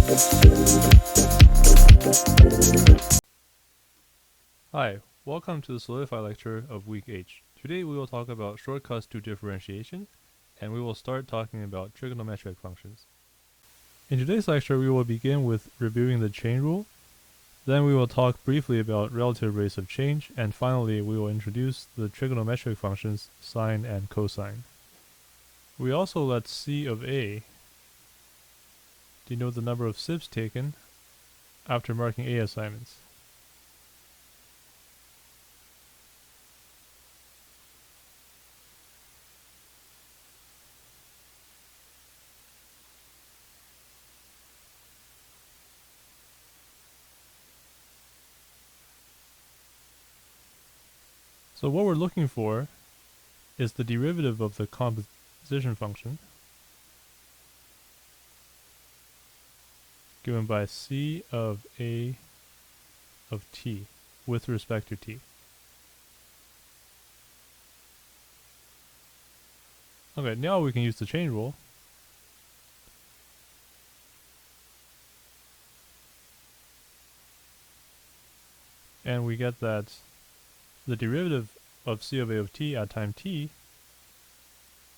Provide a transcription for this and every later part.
Hi, welcome to the Solidify lecture of week H. Today we will talk about shortcuts to differentiation, and we will start talking about trigonometric functions. In today's lecture we will begin with reviewing the chain rule, then we will talk briefly about relative rates of change, and finally we will introduce the trigonometric functions sine and cosine. We also let C of A denote the number of sips taken after marking A assignments. So what we're looking for is the derivative of the composition function given by C of A of t with respect to t. Okay, now we can use the chain rule. And we get that the derivative of C of A of t at time t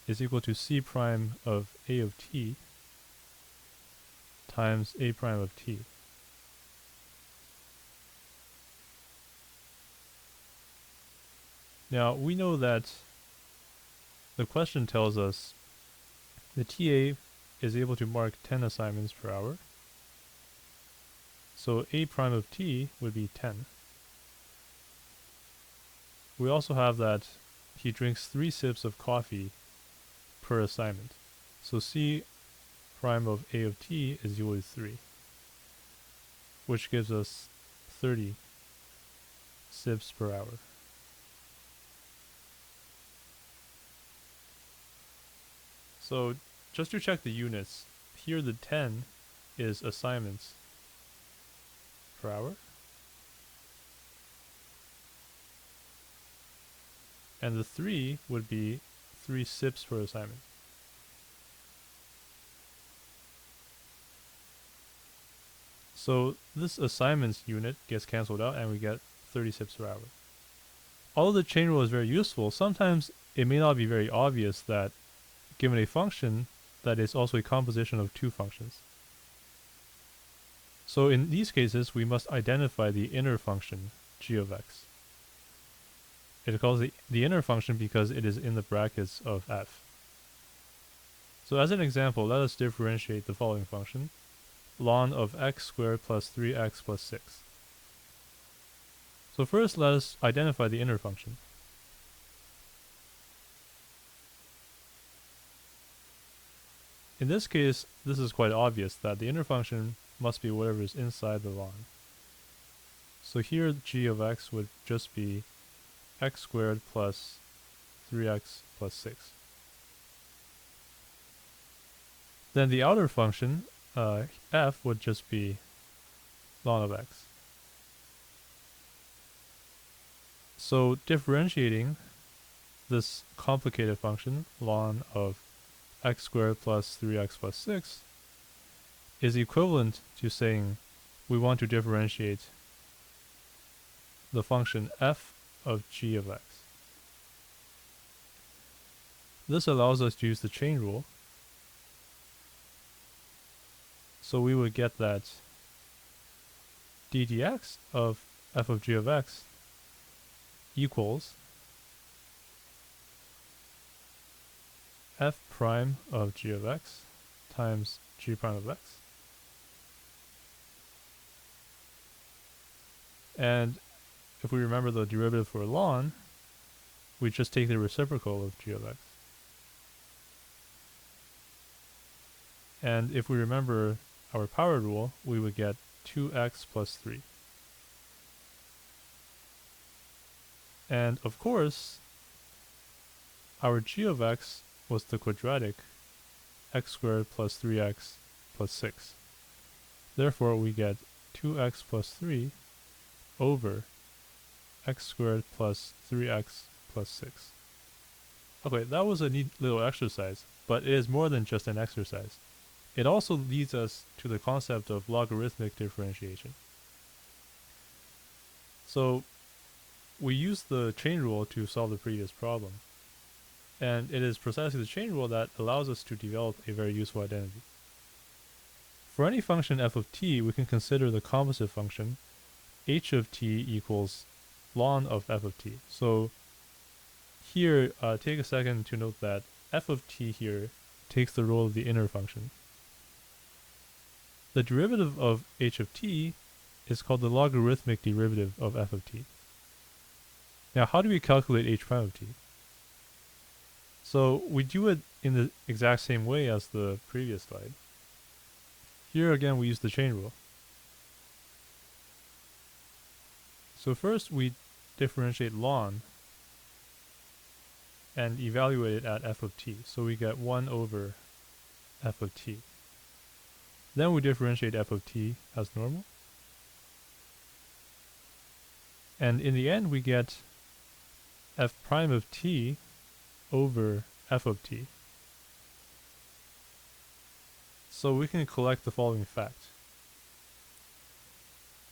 is equal to C prime of A of t times A prime of t. Now we know that the question tells us the TA is able to mark 10 assignments per hour. So A prime of t would be 10. We also have that he drinks 3 sips of coffee per assignment. So C prime of A of t is equal to 3, which gives us 30 sips per hour. So just to check the units, here the 10 is assignments per hour. And the 3 would be 3 sips per assignment. So this assignments unit gets cancelled out and we get 30 sips per hour. Although the chain rule is very useful, sometimes it may not be very obvious that given a function that is also a composition of 2 functions. So in these cases we must identify the inner function g of x. It is called the inner function because it is in the brackets of f. So as an example, let us differentiate the following function, ln of x squared plus 3x plus 6. So first let us identify the inner function. In this case, this is quite obvious that the inner function must be whatever is inside the ln. So here g of x would just be x squared plus 3x plus 6. Then the outer function, f, would just be ln of x. So differentiating this complicated function, ln of x squared plus 3x plus 6, is equivalent to saying we want to differentiate the function f of g of x. This allows us to use the chain rule. So we would get that d dx of f of g of x equals f prime of g of x times g prime of x. And if we remember the derivative for ln, we just take the reciprocal of g of x. And if we remember our power rule, we would get 2x plus 3. And of course, our g of x was the quadratic x squared plus 3x plus 6. Therefore, we get 2x plus 3 over x squared plus 3x plus 6. Okay, that was a neat little exercise, but it is more than just an exercise. it also leads us to the concept of logarithmic differentiation. So we use the chain rule to solve the previous problem. And it is precisely the chain rule that allows us to develop a very useful identity. For any function f of t, we can consider the composite function h of t equals ln of f of t. So here, take a second to note that f of t here takes the role of the inner function. The derivative of h of t is called the logarithmic derivative of f of t. Now, how do we calculate h prime of t? So we do it in the exact same way as the previous slide. Here again we use the chain rule. So first we differentiate ln and evaluate it at f of t. So we get 1 over f of t. Then we differentiate f of t as normal. And in the end we get f prime of t over f of t. So we can collect the following fact.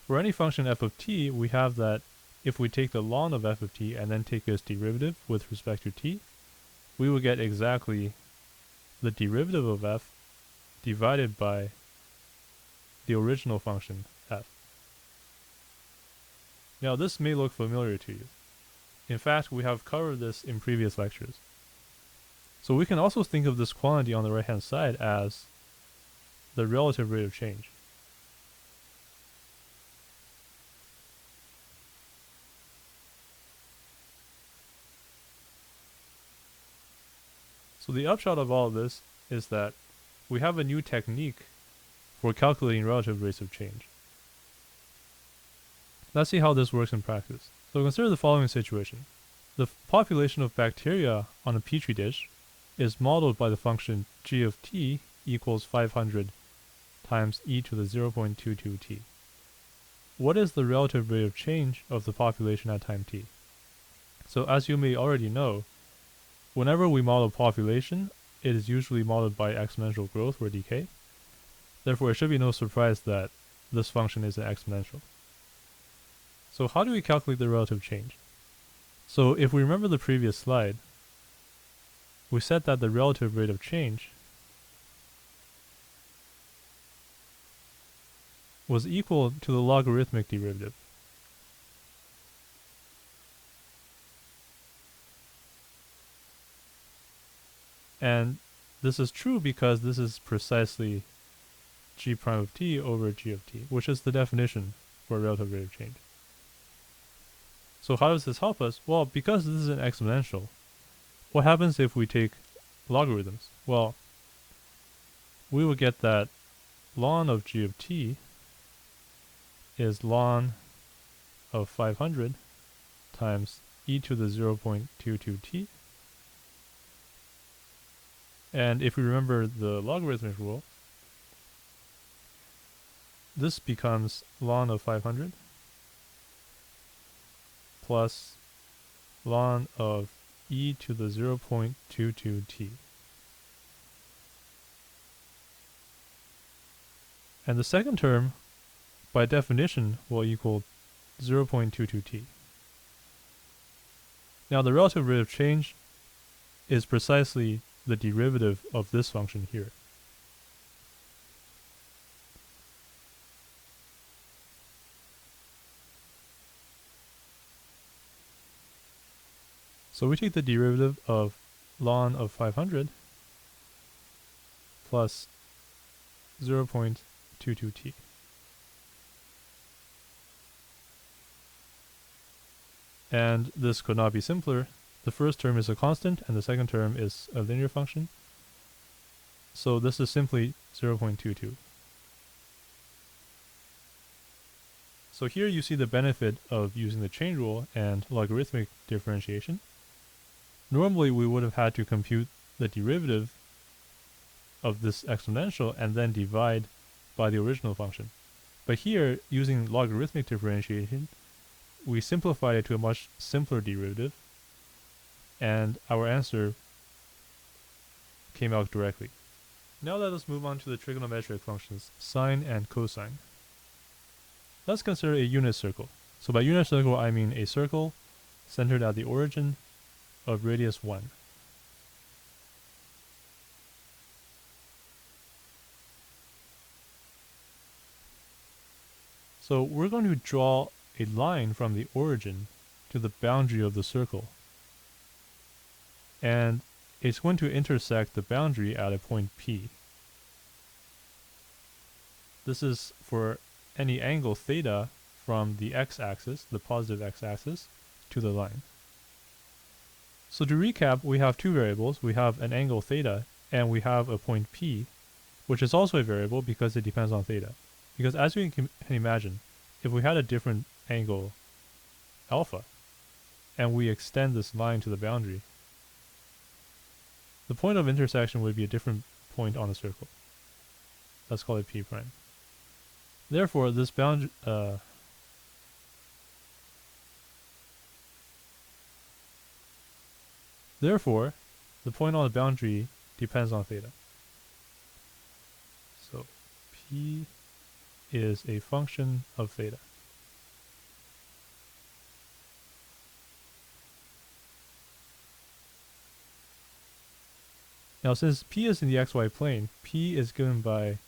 For any function f of t, we have that if we take the ln of f of t and then take its derivative with respect to t, we will get exactly the derivative of f divided by the original function f. Now this may look familiar to you. In fact, we have covered this in previous lectures. So we can also think of this quantity on the right hand side as the relative rate of change. So the upshot of all of this is that we have a new technique for calculating relative rates of change. Let's see how this works in practice. So consider the following situation. The population of bacteria on a petri dish is modeled by the function g of t equals 500 times e to the 0.22t. What is the relative rate of change of the population at time t? So as you may already know, whenever we model population, it is usually modeled by exponential growth or decay. Therefore, it should be no surprise that this function is an exponential. So how do we calculate the relative change? So if we remember the previous slide, we said that the relative rate of change was equal to the logarithmic derivative. And this is true because this is precisely g prime of t over g of t, which is the definition for relative rate of change. So how does this help us? Well, because this is an exponential, what happens if we take logarithms? Well, we will get that ln of g of t is ln of 500 times e to the 0.22t. And if we remember the logarithmic rule, this becomes ln of 500 plus ln of e to the 0.22t. And the second term, by definition, will equal 0.22t. Now the relative rate of change is precisely the derivative of this function here. So we take the derivative of ln of 500 plus 0.22t. And this could not be simpler. The first term is a constant and the second term is a linear function. So this is simply 0.22. So here you see the benefit of using the chain rule and logarithmic differentiation. Normally we would have had to compute the derivative of this exponential and then divide by the original function. But here, using logarithmic differentiation, we simplified it to a much simpler derivative, and our answer came out directly. Now let us move on to the trigonometric functions, sine and cosine. Let's consider a unit circle. So by unit circle, I mean a circle centered at the origin of radius 1. So we're going to draw a line from the origin to the boundary of the circle. And it's going to intersect the boundary at a point P. This is for any angle theta from the x-axis, the positive x-axis, to the line. So to recap, we have two variables. We have an angle theta, and we have a point P, which is also a variable because it depends on theta. Because as we can imagine, if we had a different angle alpha, and we extend this line to the boundary, the point of intersection would be a different point on the circle. Let's call it P prime. Therefore, this boundary, therefore, the point on the boundary depends on theta. So P is a function of theta. Now since P is in the xy plane, P is given by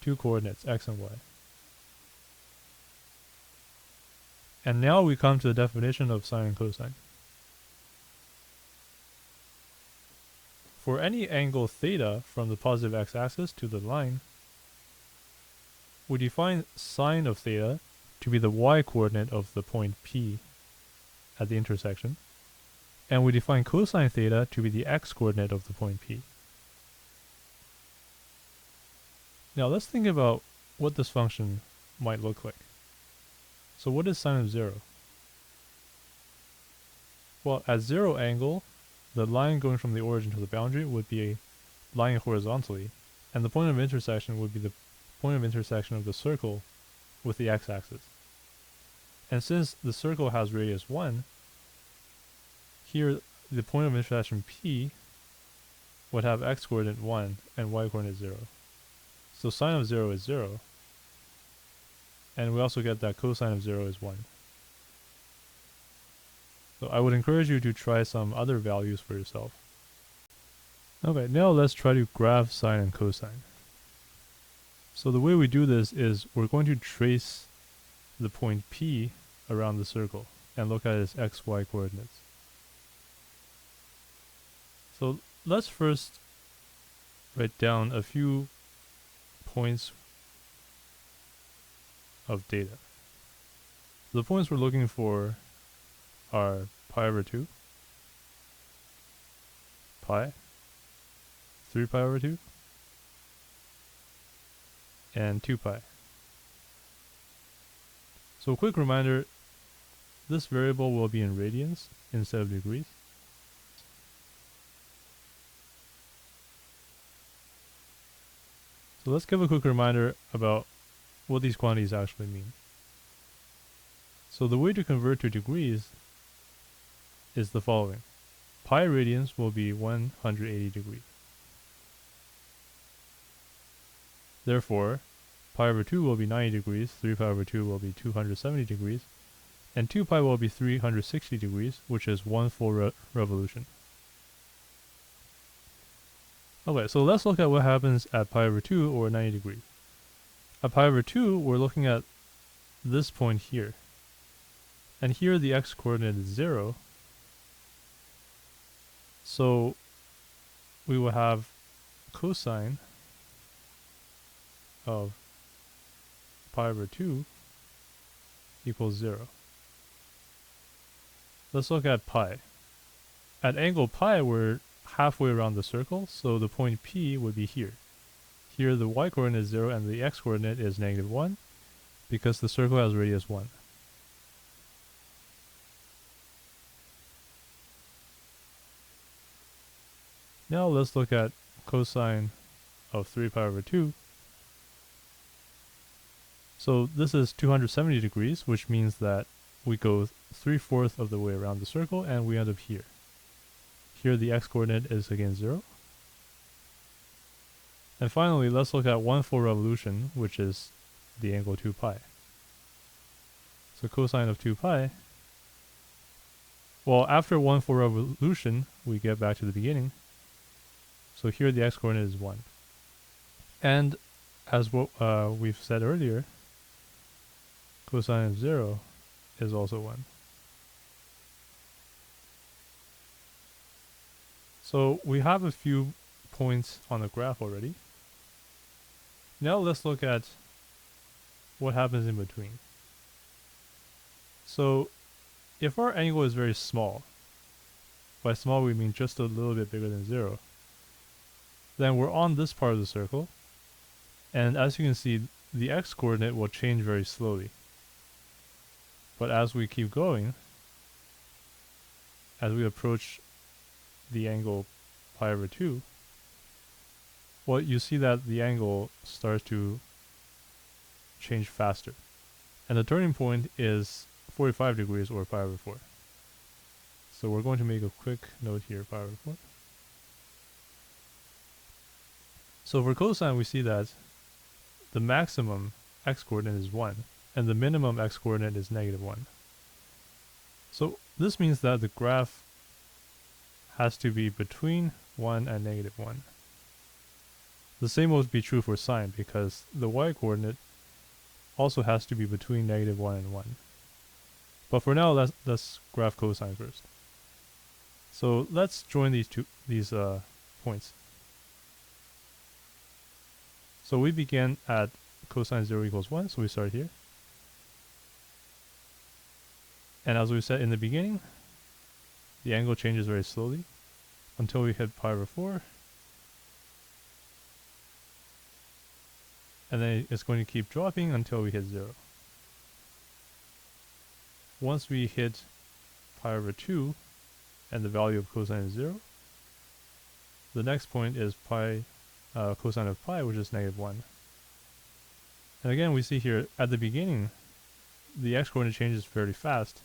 two coordinates, x and y. And now we come to the definition of sine and cosine. For any angle theta from the positive x-axis to the line, we define sine of theta to be the y-coordinate of the point P at the intersection, and we define cosine theta to be the x-coordinate of the point P. Now let's think about what this function might look like. So what is sine of 0? Well, at 0 angle, the line going from the origin to the boundary would be lying horizontally, and the point of intersection would be the point of intersection of the circle with the x-axis. And since the circle has radius 1, here the point of intersection P would have x-coordinate 1 and y-coordinate 0. So sine of 0 is 0, and we also get that cosine of 0 is 1. So I would encourage you to try some other values for yourself. Okay, now let's try to graph sine and cosine. So the way we do this is we're going to trace the point P around the circle and look at its x-y coordinates. So let's first write down a few points of data. The points we're looking for are pi over 2, pi, 3 pi over 2, and 2 pi. So a quick reminder, this variable will be in radians instead of degrees. So let's give a quick reminder about what these quantities actually mean. So the way to convert to degrees is the following. Pi radians will be 180 degrees. Therefore, pi over 2 will be 90 degrees, 3 pi over 2 will be 270 degrees, and 2 pi will be 360 degrees, which is one full revolution. Okay, so let's look at what happens at pi over 2 or 90 degrees. At pi over 2, we're looking at this point here. And here the x-coordinate is 0. So we will have cosine of pi over 2 equals 0. Let's look at pi. At angle pi, we're halfway around the circle, so the point P would be here. Here the y-coordinate is 0 and the x-coordinate is -1 because the circle has radius 1. Now let's look at cosine of 3 pi over 2. So this is 270 degrees, which means that we go 3/4 of the way around the circle and we end up here. Here the x-coordinate is again 0. And finally, let's look at one full revolution, which is the angle 2 pi. So cosine of 2 pi, well, after one full revolution, we get back to the beginning. So here the x-coordinate is 1. And as what we've said earlier, cosine of 0 is also 1. So we have a few points on the graph already. Now let's look at what happens in between. So if our angle is very small, by small we mean just a little bit bigger than 0, then we're on this part of the circle, and as you can see, the x-coordinate will change very slowly. But as we keep going, as we approach the angle pi over 2, well, you see that the angle starts to change faster. And the turning point is 45 degrees or pi over 4. So we're going to make a quick note here, pi over 4. So for cosine, we see that the maximum x-coordinate is 1, and the minimum x-coordinate is -1. So this means that the graph has to be between 1 and -1. The same would be true for sine, because the y-coordinate also has to be between -1 and 1. But for now, let's graph cosine first. So let's join these points. So we begin at cosine 0 equals 1, so we start here. And as we said in the beginning, the angle changes very slowly until we hit pi over 4. And then it's going to keep dropping until we hit 0. Once we hit pi over 2 and the value of cosine is 0, the next point is cosine of pi, which is -1. And again, we see here at the beginning, the x-coordinate changes very fast,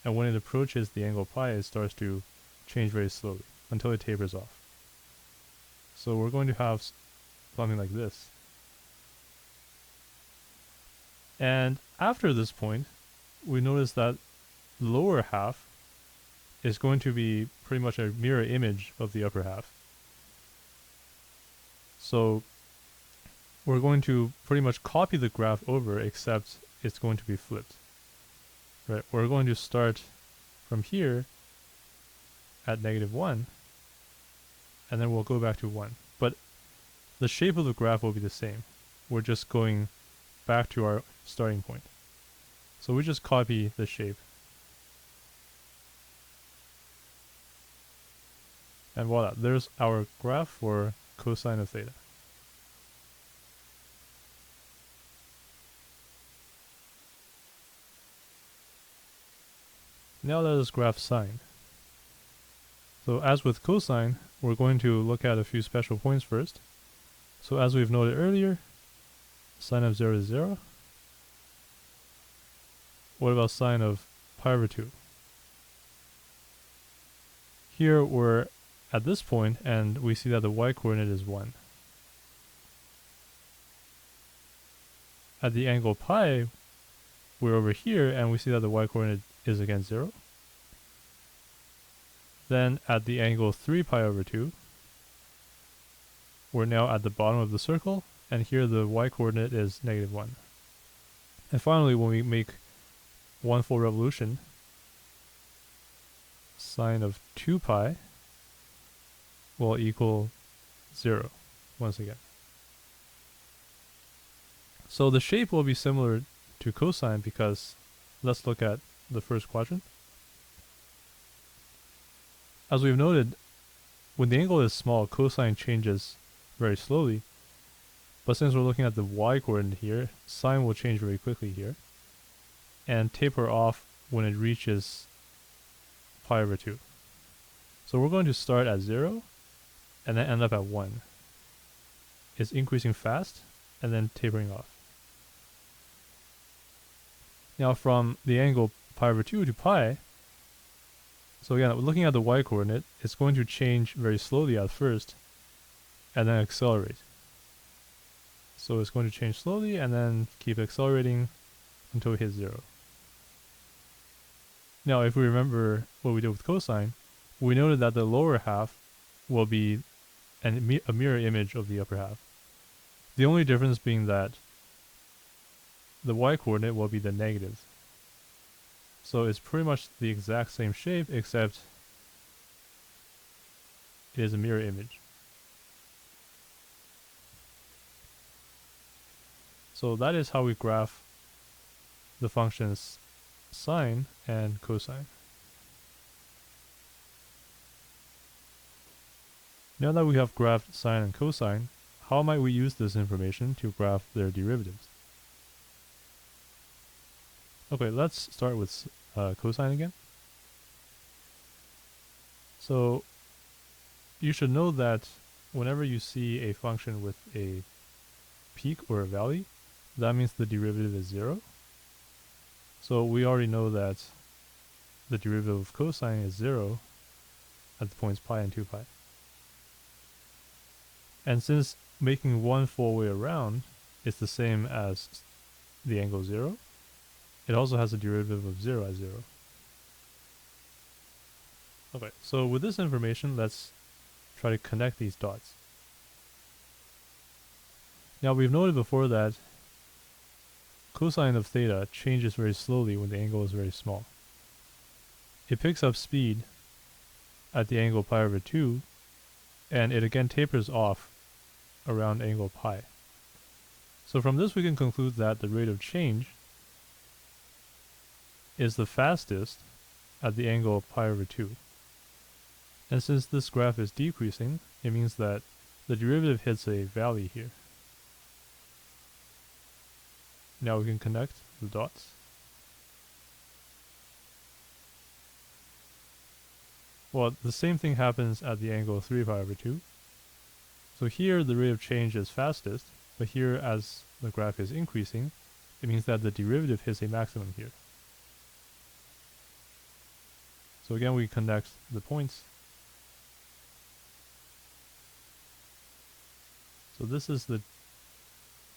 and when it approaches the angle pi, it starts to change very slowly until it tapers off. So we're going to have something like this. And after this point, we notice that the lower half is going to be pretty much a mirror image of the upper half. So we're going to pretty much copy the graph over, except it's going to be flipped. Right? We're going to start from here at -1, and then we'll go back to 1. But the shape of the graph will be the same. We're just going back to our starting point. So we just copy the shape. And voila, there's our graph for cosine of theta. Now let us graph sine. So as with cosine, we're going to look at a few special points first. So as we've noted earlier, sine of 0 is 0. What about sine of pi over 2? Here we're at this point, and we see that the y-coordinate is 1. At the angle pi, we're over here, and we see that the y-coordinate is again 0. Then at the angle 3 pi over 2, we're now at the bottom of the circle, and here the y-coordinate is -1. And finally, when we make one full revolution, sine of 2 pi will equal 0 once again. So the shape will be similar to cosine, because let's look at the first quadrant. As we've noted, when the angle is small, cosine changes very slowly. But since we're looking at the y-coordinate here, sine will change very quickly here and taper off when it reaches pi over 2. So we're going to start at 0 and then end up at 1. It's increasing fast and then tapering off. Now from the angle pi over 2 to pi, so again, looking at the y-coordinate, it's going to change very slowly at first and then accelerate. So it's going to change slowly and then keep accelerating until it hits 0. Now, if we remember what we did with cosine, we noted that the lower half will be a mirror image of the upper half. The only difference being that the y-coordinate will be the negative. So it's pretty much the exact same shape, except it is a mirror image. So that is how we graph the functions sine and cosine. Now that we have graphed sine and cosine, how might we use this information to graph their derivatives? Okay, let's start with cosine again. So you should know that whenever you see a function with a peak or a valley, that means the derivative is 0. So we already know that the derivative of cosine is 0 at the points pi and 2 pi. And since making one full way around is the same as the angle 0, it also has a derivative of 0 at 0. Okay, so with this information, let's try to connect these dots. Now we've noted before that cosine of theta changes very slowly when the angle is very small. It picks up speed at the angle pi over 2, and it again tapers off around angle pi. So from this we can conclude that the rate of change is the fastest at the angle pi over 2. And since this graph is decreasing, it means that the derivative hits a valley here. Now we can connect the dots. Well, the same thing happens at the angle 3 pi over 2. So here the rate of change is fastest, but here as the graph is increasing, it means that the derivative hits a maximum here. So again we connect the points. So this is the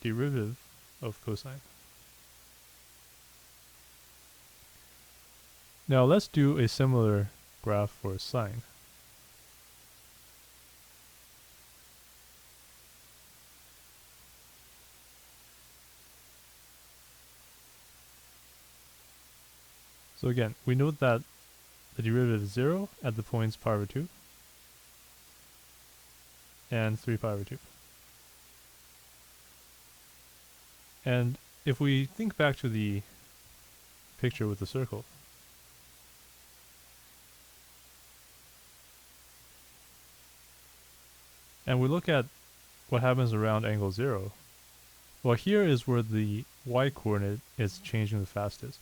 derivative of cosine. Now let's do a similar graph for sine. So again, we note that the derivative is 0 at the points pi over 2 and 3 pi over 2. And if we think back to the picture with the circle, and we look at what happens around angle 0, well, here is where the y-coordinate is changing the fastest.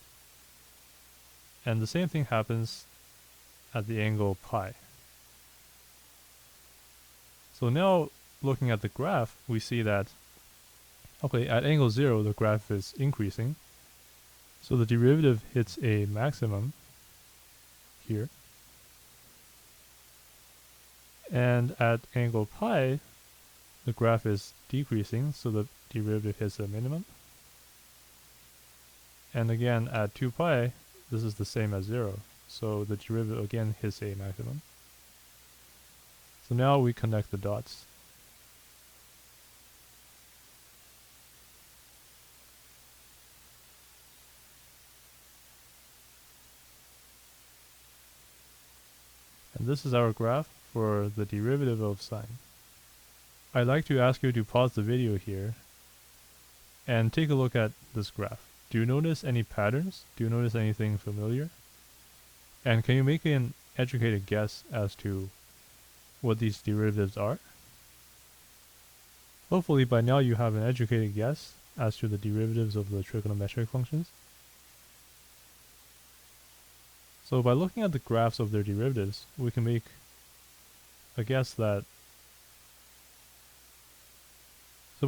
And the same thing happens at the angle pi. So now, looking at the graph, we see that, okay, at angle 0, the graph is increasing. So the derivative hits a maximum here. And at angle pi, the graph is decreasing, so the derivative hits a minimum. And again, at 2 pi, this is the same as 0. So the derivative again hits a maximum. So now we connect the dots. And this is our graph for the derivative of sine. I'd like to ask you to pause the video here and take a look at this graph. Do you notice any patterns? Do you notice anything familiar? And can you make an educated guess as to what these derivatives are? Hopefully by now you have an educated guess as to the derivatives of the trigonometric functions. So by looking at the graphs of their derivatives, we can make a guess that we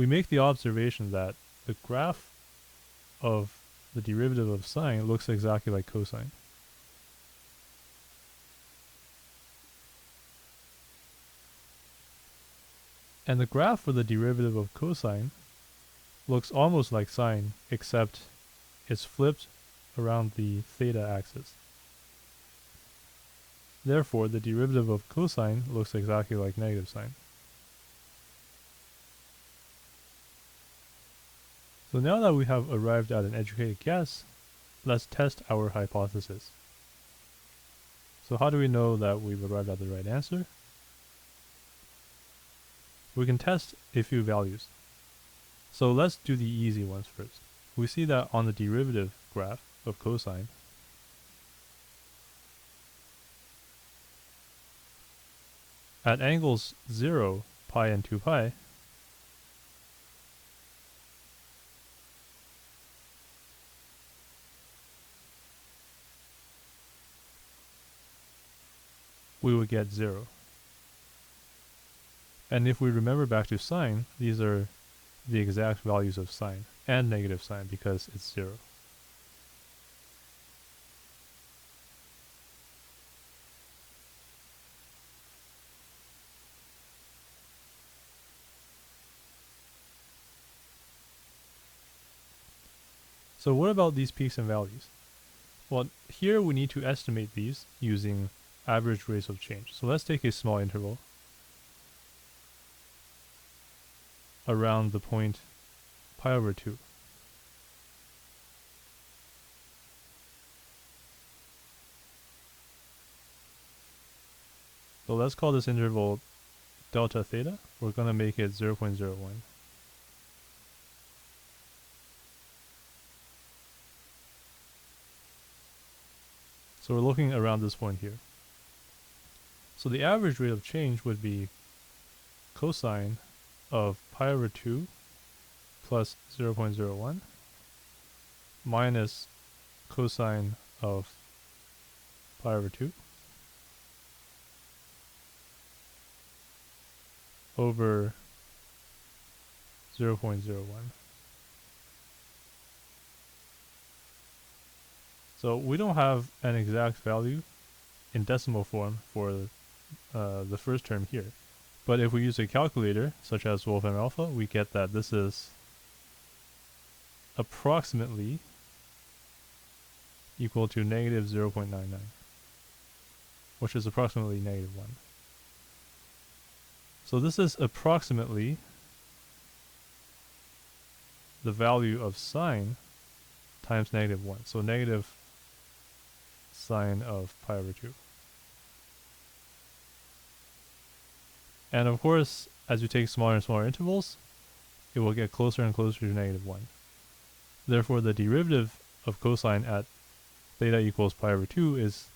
make the observation that the graph of the derivative of sine looks exactly like cosine. And the graph for the derivative of cosine looks almost like sine, except it's flipped around the theta axis. Therefore, the derivative of cosine looks exactly like negative sine. So now that we have arrived at an educated guess, let's test our hypothesis. So how do we know that we've arrived at the right answer? We can test a few values. So let's do the easy ones first. We see that on the derivative graph of cosine, at angles 0, pi, and 2 pi, we would get 0. And if we remember back to sine, these are the exact values of sine and negative sine because it's 0. So what about these peaks and valleys? Well, here we need to estimate these using average rates of change. So let's take a small interval around the point pi over 2. So let's call this interval delta theta. We're going to make it 0.01. So we're looking around this point here. So the average rate of change would be cosine of pi over 2 plus 0.01 minus cosine of pi over 2 over 0.01. So we don't have an exact value in decimal form for the first term here. But if we use a calculator, such as Wolfram Alpha, we get that this is approximately equal to negative 0.99, which is approximately negative 1. So this is approximately the value of sine times negative 1. So negative sine of pi over 2. And of course, as you take smaller and smaller intervals, it will get closer and closer to negative 1. Therefore, the derivative of cosine at theta equals pi over 2 is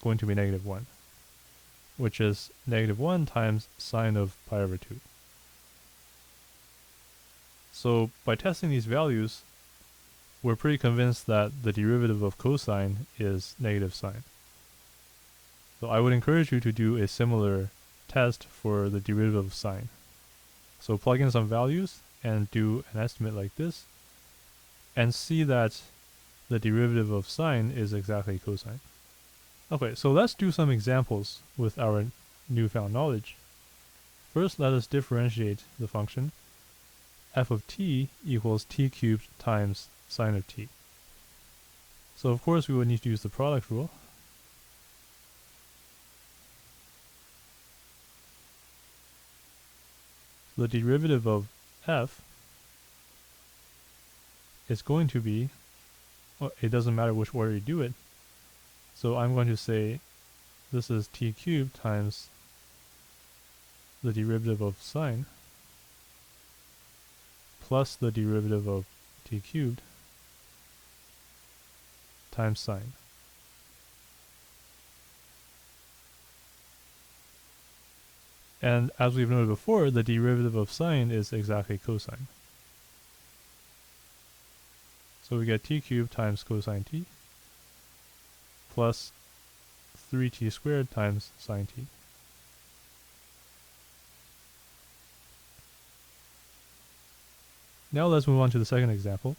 going to be negative 1, which is negative 1 times sine of pi over 2. So by testing these values, we're pretty convinced that the derivative of cosine is negative sine. So I would encourage you to do a similar test for the derivative of sine. So plug in some values and do an estimate like this, and see that the derivative of sine is exactly cosine. Okay, so let's do some examples with our newfound knowledge. First, let us differentiate the function f of t equals t cubed times sine of t. So of course we would need to use the product rule. The derivative of f is going to be, well, it doesn't matter which order you do it. So I'm going to say this is t cubed times the derivative of sine plus the derivative of t cubed times sine. And as we've noted before, the derivative of sine is exactly cosine. So we get t cubed times cosine t plus 3t squared times sine t. Now let's move on to the second example.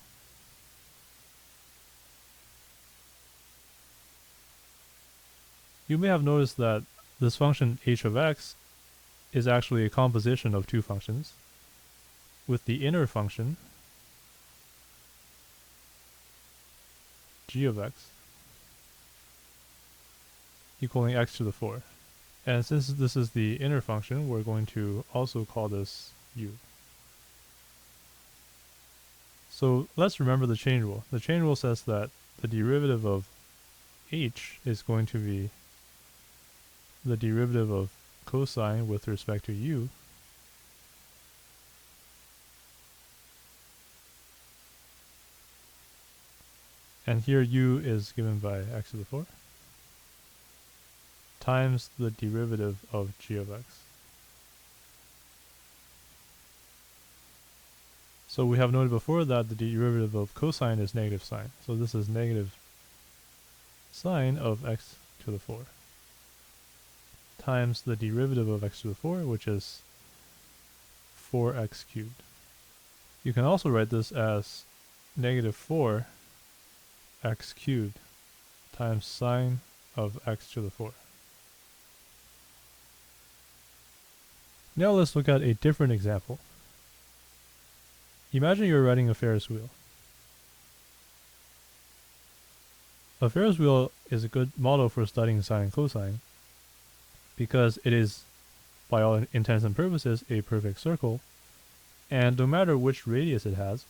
You may have noticed that this function h of x is actually a composition of two functions, with the inner function g of x equaling x to the 4. And since this is the inner function, we're going to also call this u. So let's remember the chain rule. The chain rule says that the derivative of h is going to be the derivative of cosine with respect to u and here u is given by x to the 4 times the derivative of g of x. So we have noted before that the derivative of cosine is negative sine. So this is negative sine of x to the 4 times the derivative of x to the 4, which is 4x cubed. You can also write this as negative 4x cubed times sine of x to the 4. Now let's look at a different example. Imagine you're riding a Ferris wheel. A Ferris wheel is a good model for studying sine and cosine because it is, by all intents and purposes, a perfect circle, and no matter which radius it has,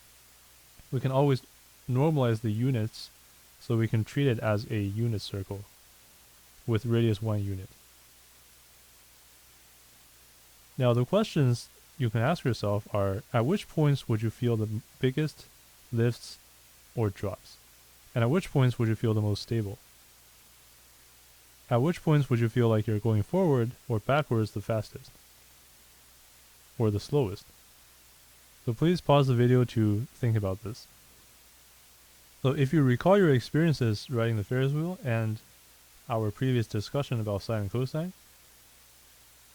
we can always normalize the units so we can treat it as a unit circle with radius 1 unit. Now the questions you can ask yourself are, at which points would you feel the biggest lifts or drops? And at which points would you feel the most stable? At which points would you feel like you're going forward or backwards the fastest? Or the slowest? So please pause the video to think about this. So if you recall your experiences riding the Ferris wheel and our previous discussion about sine and cosine,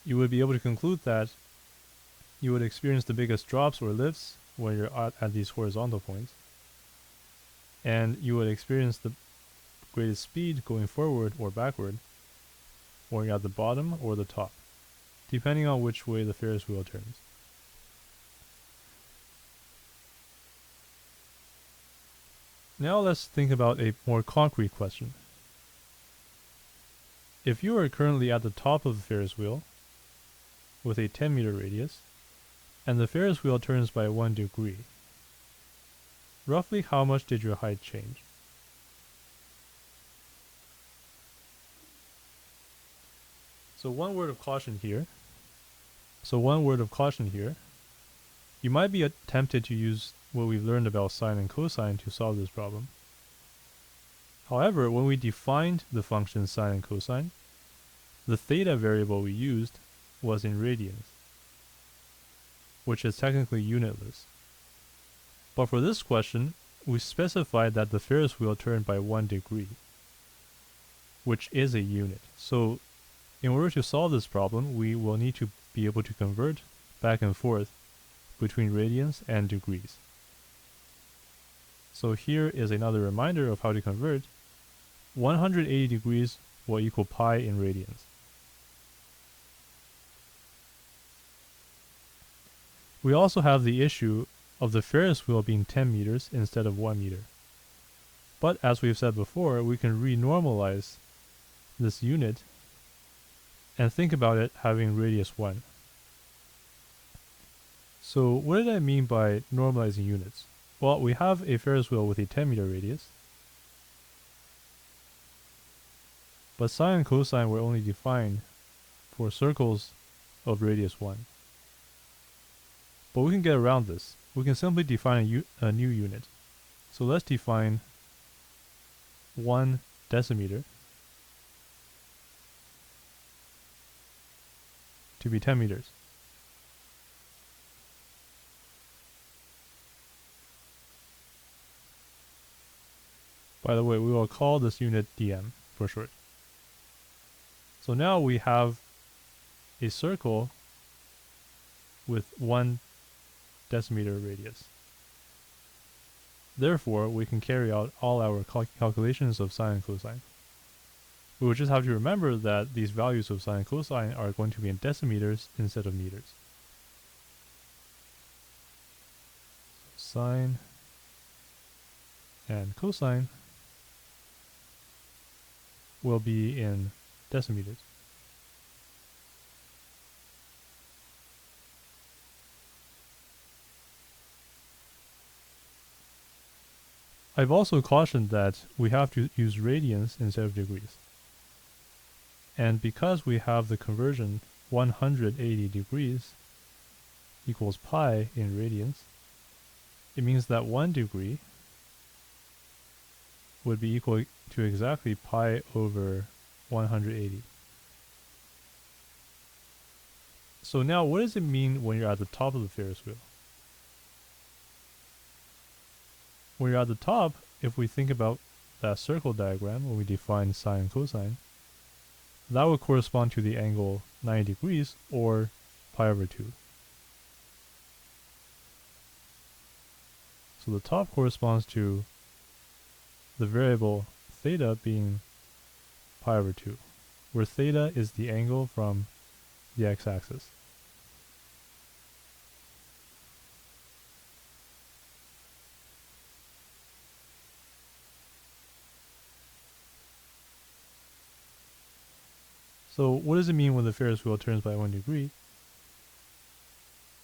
you would be able to conclude that you would experience the biggest drops or lifts when you're at these horizontal points, and you would experience the greatest speed going forward or backward when you're at the bottom or the top, depending on which way the Ferris wheel turns. Now let's think about a more concrete question. If you are currently at the top of the Ferris wheel with a 10-meter radius, and the Ferris wheel turns by 1 degree, roughly how much did your height change? So one word of caution here. You might be tempted to use what we've learned about sine and cosine to solve this problem. However, when we defined the functions sine and cosine, the theta variable we used was in radians, which is technically unitless. But for this question, we specified that the Ferris wheel turned by 1 degree, which is a unit. So in order to solve this problem, we will need to be able to convert back and forth between radians and degrees. So here is another reminder of how to convert. 180 degrees will equal pi in radians. We also have the issue of the Ferris wheel being 10 meters instead of 1 meter. But as we've said before, we can renormalize this unit and think about it having radius 1. So what did I mean by normalizing units? Well, we have a Ferris wheel with a 10-meter radius, but sine and cosine were only defined for circles of radius 1. But we can get around this. We can simply define a new unit. So let's define 1 decimeter to be 10 meters. By the way, we will call this unit dm for short. So now we have a circle with 1 decimeter radius. Therefore, we can carry out all our calculations of sine and cosine. We would just have to remember that these values of sine and cosine are going to be in decimeters instead of meters. Sine and cosine will be in decimeters. I've also cautioned that we have to use radians instead of degrees. And because we have the conversion 180 degrees equals pi in radians, it means that 1 degree would be equal to exactly pi over 180. So now what does it mean when you're at the top of the Ferris wheel? When you're at the top, if we think about that circle diagram when we define sine and cosine, that would correspond to the angle 90 degrees or pi over 2. So the top corresponds to the variable theta being pi over 2, where theta is the angle from the x-axis. So what does it mean when the Ferris wheel turns by 1 degree?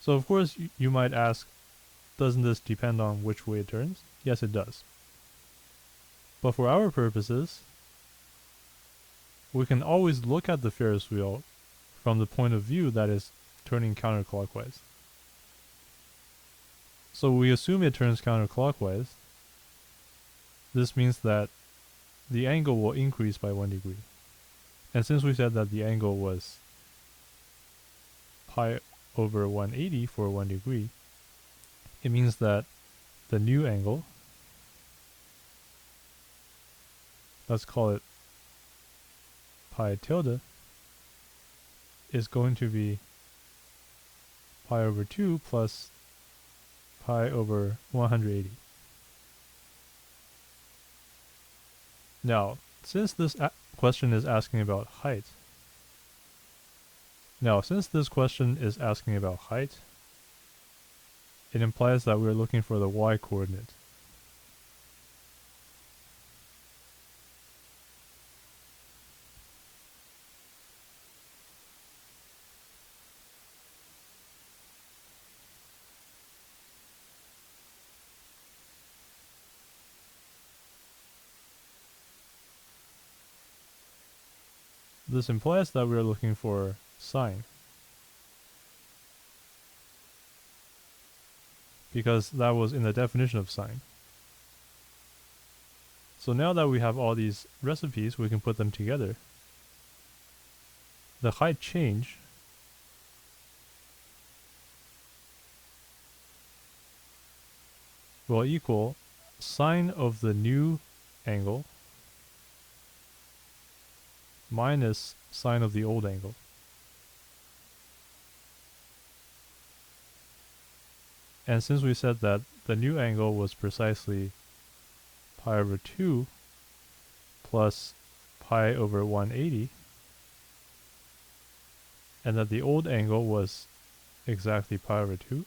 So of course you might ask, doesn't this depend on which way it turns? Yes, it does. But for our purposes, we can always look at the Ferris wheel from the point of view that is turning counterclockwise. So we assume it turns counterclockwise. This means that the angle will increase by 1 degree. And since we said that the angle was pi over 180 for 1 degree, it means that the new angle, let's call it pi tilde, is going to be pi over 2 plus pi over 180. Now, since this question is asking about height, it implies that we're looking for the y-coordinate. This implies that we're looking for sine, because that was in the definition of sine. So now that we have all these recipes, we can put them together. The height change will equal sine of the new angle minus sine of the old angle. And since we said that the new angle was precisely pi over 2 plus pi over 180, and that the old angle was exactly pi over 2,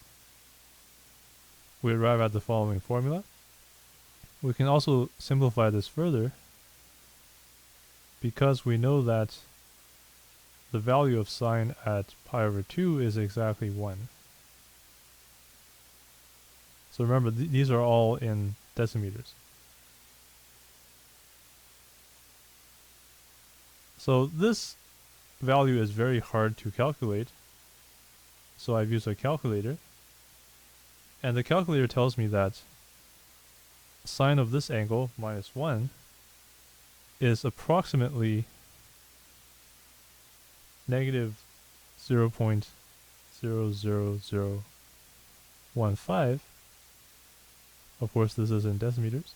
we arrive at the following formula. We can also simplify this further, because we know that the value of sine at pi over 2 is exactly 1. So remember, these are all in decimeters. So this value is very hard to calculate, so I've used a calculator, and the calculator tells me that sine of this angle minus 1 is approximately negative 0.00015. Of course, this is in decimeters.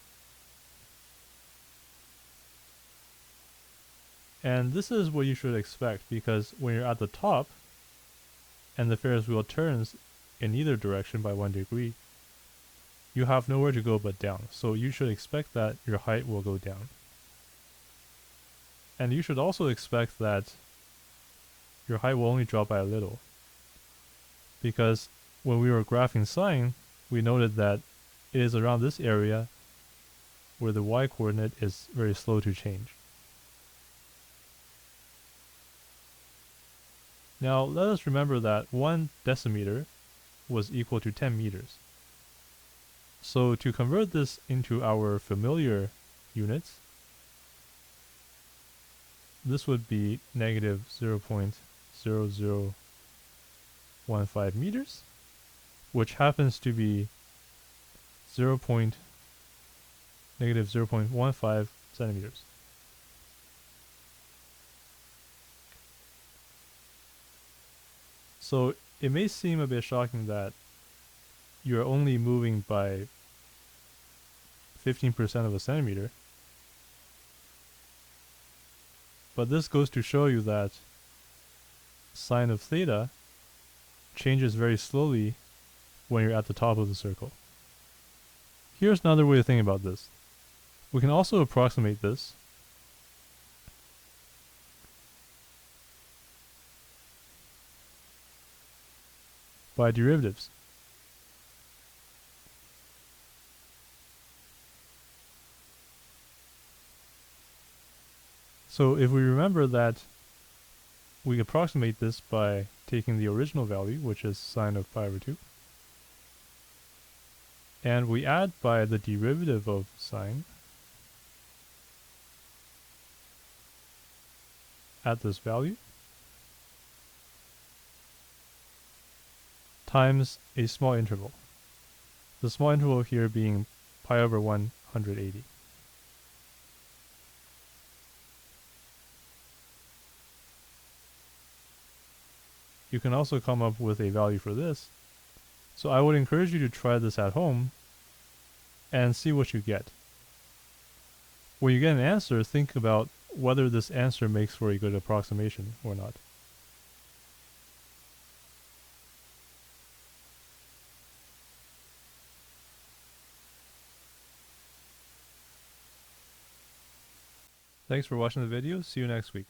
And this is what you should expect, because when you're at the top and the Ferris wheel turns in either direction by 1 degree, you have nowhere to go but down. So you should expect that your height will go down. And you should also expect that your height will only drop by a little, because when we were graphing sine, we noted that it is around this area where the y-coordinate is very slow to change. Now let us remember that 1 decimeter was equal to 10 meters. So to convert this into our familiar units, this would be negative 0.0015 meters, which happens to be negative 0.15 centimeters. So it may seem a bit shocking that you're only moving by 15% of a centimeter, but this goes to show you that sine of theta changes very slowly when you're at the top of the circle. Here's another way to think about this. We can also approximate this by derivatives. So if we remember that we approximate this by taking the original value, which is sine of pi over 2, and we add by the derivative of sine at this value times a small interval. The small interval here being pi over 180. You can also come up with a value for this. So I would encourage you to try this at home and see what you get. When you get an answer, think about whether this answer makes for a good approximation or not. Thanks for watching the video. See you next week.